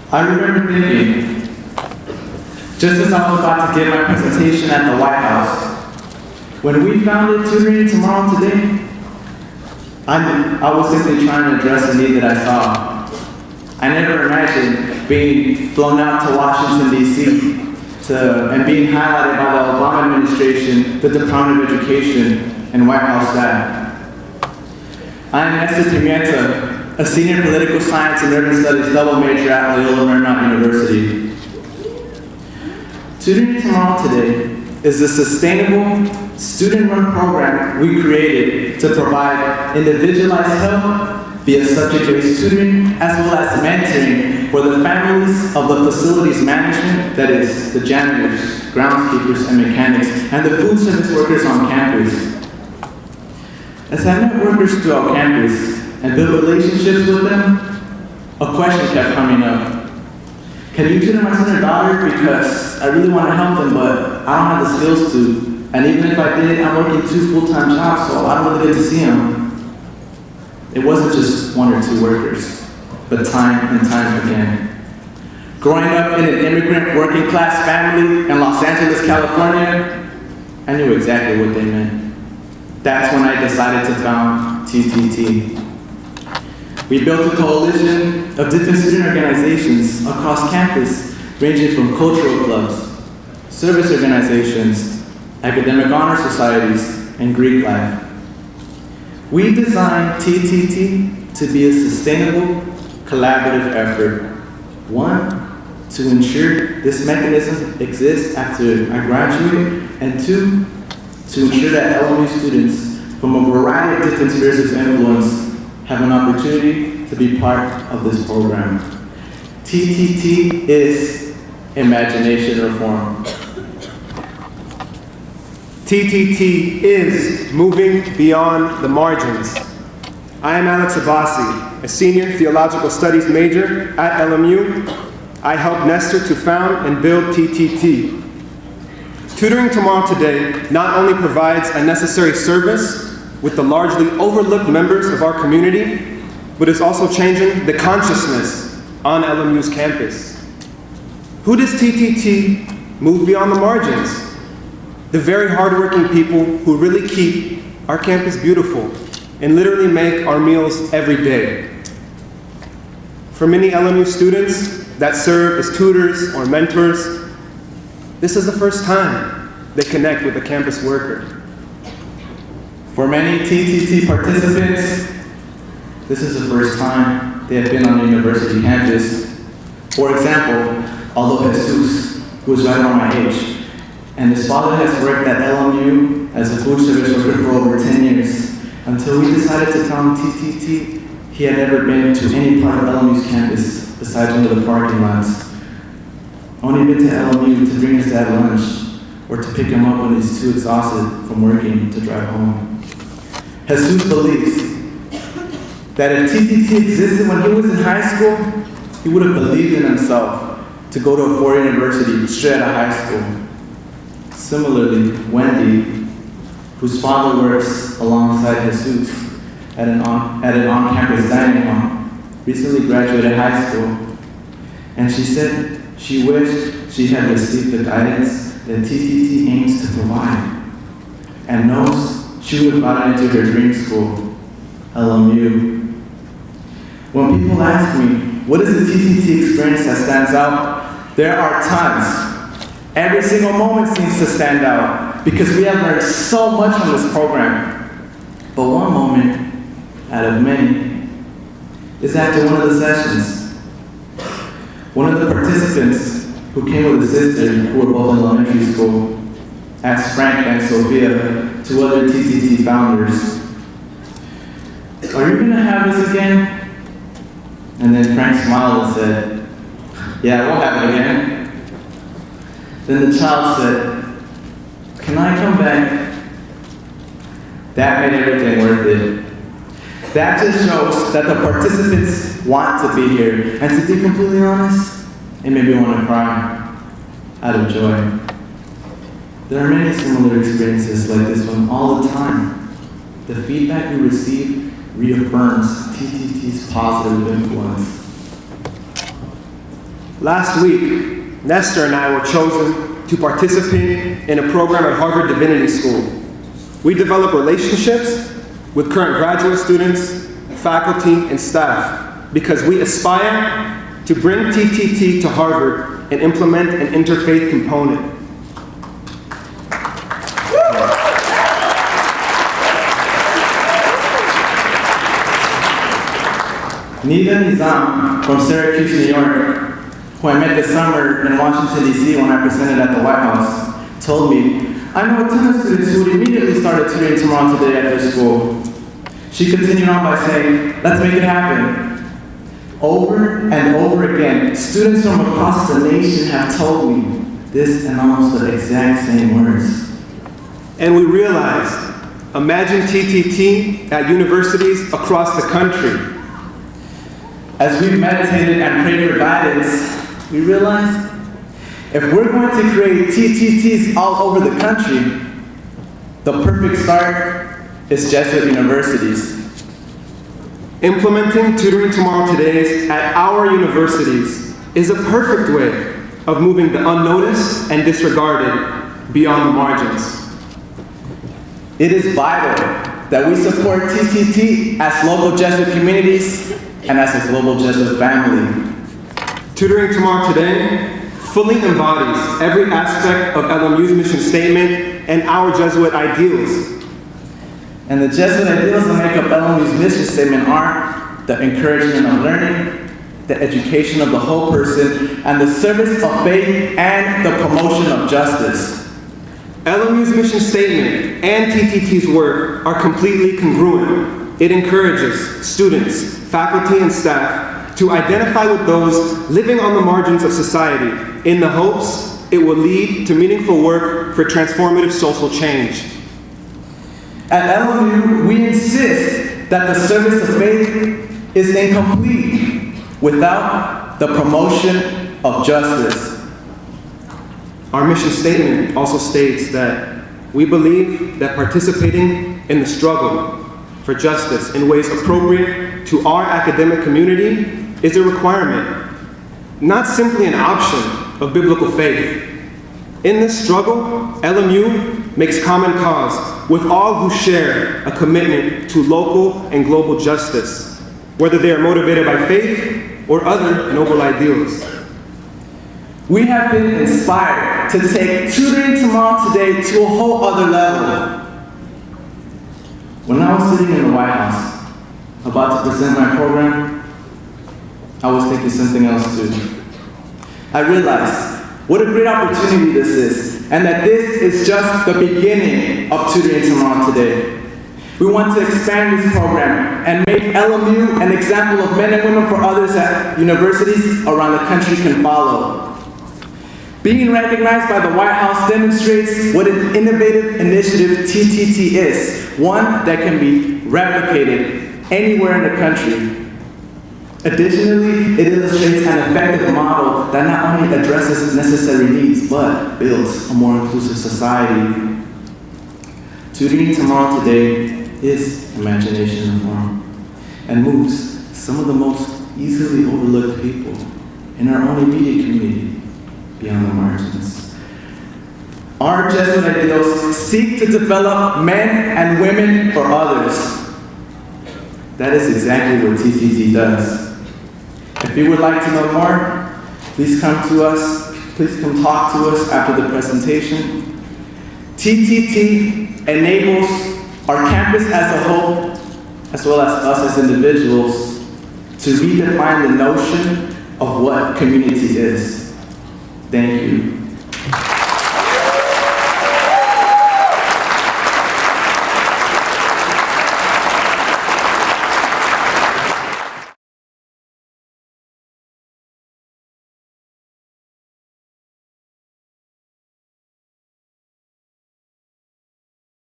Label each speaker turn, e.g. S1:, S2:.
S1: I remember thinking, just as I was about to give my presentation at the White House, when we founded Tutoring Tomorrow Today, I was simply trying to address a need that I saw. I never imagined being flown out to Washington, D.C., and being highlighted by the Obama administration, the Department of Education, and White House staff. I am Nestor Pimienta, a senior political science and urban studies double major at Loyola Marymount University. Tutoring Tomorrow Today is a sustainable, student-run program we created to provide individualized help via subject-based tutoring, as well as mentoring for the families of the facilities management, that is, the janitors, groundskeepers, and mechanics, and the food service workers on campus. As I met workers throughout campus and built relationships with them, a question kept coming up. Can you tutor my son or daughter? Because I really want to help them, but I don't have the skills to. And even if I did, I'm working 2 full-time jobs, so I don't really get to see them. It wasn't just 1 or 2 workers, but time and time again. Growing up in an immigrant working class family in Los Angeles, California, I knew exactly what they meant. That's when I decided to found TTT. We built a coalition of different student organizations across campus, ranging from cultural clubs, service organizations, academic honor societies, and Greek life. We designed TTT to be a sustainable, collaborative effort. 1, to ensure this mechanism exists after I graduate, and 2, to ensure that LMU students from a variety of different spheres of influence have an opportunity to be part of this program. TTT is imagination reform.
S2: TTT is moving beyond the margins. I am Abbasi, a senior theological studies major at LMU. I helped Nestor to found and build TTT. Tutoring Tomorrow Today not only provides a necessary service with the largely overlooked members of our community, but is also changing the consciousness on LMU's campus. Who does TTT move beyond the margins? The very hardworking people who really keep our campus beautiful and literally make our meals every day. For many LMU students that serve as tutors or mentors, this is the first time they connect with a campus worker.
S1: For many TTT participants, this is the first time they have been on a university campus. For example, although Jesus, who is right around my age, and his father has worked at LMU as a food service worker for over 10 years. Until we decided to found TTT, he had never been to any part of LMU's campus besides one of the parking lots. Only been to LMU to bring his dad lunch or to pick him up when he's too exhausted from working to drive home. Jesus believes that if TTT existed when he was in high school, he would have believed in himself to go to a 4-year university straight out of high school. Similarly, Wendy, whose father works alongside Jesus at an on-campus dining hall, recently graduated high school, and she said she wished she had received the guidance that TTT aims to provide, and knows she would have gotten into her dream school, LMU. When people ask me, what is the TTT experience that stands out? There are tons. Every single moment seems to stand out because we have learned so much from this program. But one moment out of many is after one of the sessions. One of the participants who came with a sister who were both in elementary school asked Frank and Sophia, 2 other TTT founders, "Are you going to have this again?" And then Frank smiled and said, "Yeah, we'll have it again." Then the child said, "Can I come back?" That made everything worth it. That just shows that the participants want to be here. And to be completely honest, it made me want to cry out of joy. There are many similar experiences like this one all the time. The feedback we receive reaffirms TTT's positive influence.
S2: Last week, Nestor and I were chosen to participate in a program at Harvard Divinity School. We develop relationships with current graduate students, faculty, and staff because we aspire to bring TTT to Harvard and implement an interfaith component.
S1: Nida Nizam from Syracuse, New York, who I met this summer in Washington, D.C. when I presented at the White House, told me, I know a ton of students who would immediately start a tutoring tomorrow today at their school. She continued on by saying, let's make it happen. Over and over again, students from across the nation have told me this and almost the exact same words.
S2: And we realized, imagine TTT at universities across the country.
S1: As we've meditated and prayed for guidance, we realized if we're going to create TTTs all over the country, the perfect start is Jesuit universities.
S2: Implementing Tutoring Tomorrow Todays at our universities is a perfect way of moving the unnoticed and disregarded beyond the margins.
S1: It is vital that we support TTT as local Jesuit communities and as a global Jesuit family.
S2: Tutoring Tomorrow Today fully embodies every aspect of LMU's mission statement and our Jesuit ideals.
S1: And the Jesuit ideals that make up LMU's mission statement are the encouragement of learning, the education of the whole person, and the service of faith and the promotion of justice.
S2: LMU's mission statement and TTT's work are completely congruent. It encourages students, faculty, and staff to identify with those living on the margins of society in the hopes it will lead to meaningful work for transformative social change.
S1: At LMU, we insist that the service of faith is incomplete without the promotion of justice.
S2: Our mission statement also states that we believe that participating in the struggle for justice in ways appropriate to our academic community is a requirement, not simply an option of biblical faith. In this struggle, LMU makes common cause with all who share a commitment to local and global justice, whether they are motivated by faith or other noble ideals.
S1: We have been inspired to take Tutoring Tomorrow Today to a whole other level. When I was sitting in the White House, about to present my program, I was thinking something else too. I realized what a great opportunity this is, and that this is just the beginning of Tutoring Tomorrow Today. We want to expand this program and make LMU an example of men and women for others at universities around the country can follow. Being recognized by the White House demonstrates what an innovative initiative TTT is, one that can be replicated anywhere in the country. Additionally, it illustrates an effective model that not only addresses necessary needs, but builds a more inclusive society. Tutoring Tomorrow Today is imagination informed and moves some of the most easily overlooked people in our own immediate community beyond the margins. Our Jesuit ideals seek to develop men and women for others. That is exactly what TTT does. If you would like to know more, please come to us. Please come talk to us after the presentation. TTT enables our campus as a whole, as well as us as individuals, to redefine the notion of what community is. Thank you.